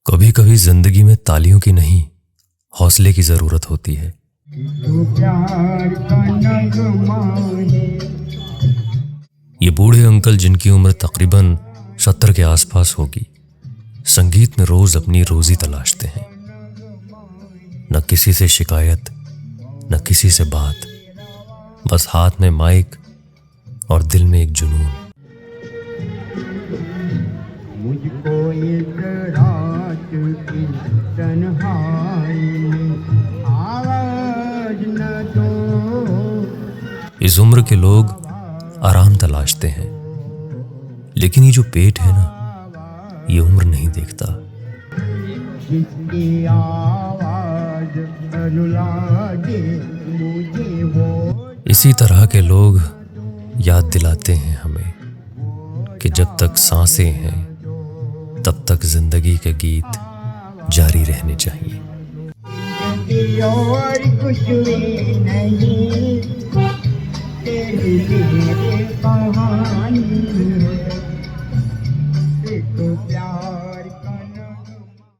कभी कभी जिंदगी में तालियों की नहीं, हौसले की जरूरत होती है। ये बूढ़े अंकल जिनकी उम्र तकरीबन 70 के आसपास होगी, संगीत में रोज अपनी रोजी तलाशते हैं। न किसी से शिकायत, न किसी से बात, बस हाथ में माइक और दिल में एक जुनून। मुझको एक रात की तन्हाई में आवाज न दो। इस उम्र के लोग आराम तलाशते हैं, लेकिन ये जो पेट है ना, ये उम्र नहीं देखता। जिसकी आवाज रुला दे मुझे वो। इसी तरह के लोग याद दिलाते हैं हमें कि जब तक सांसें हैं तब तक जिंदगी के गीत जारी रहने चाहिए। और कुछ भी नहीं, तेरे लिए कहानी।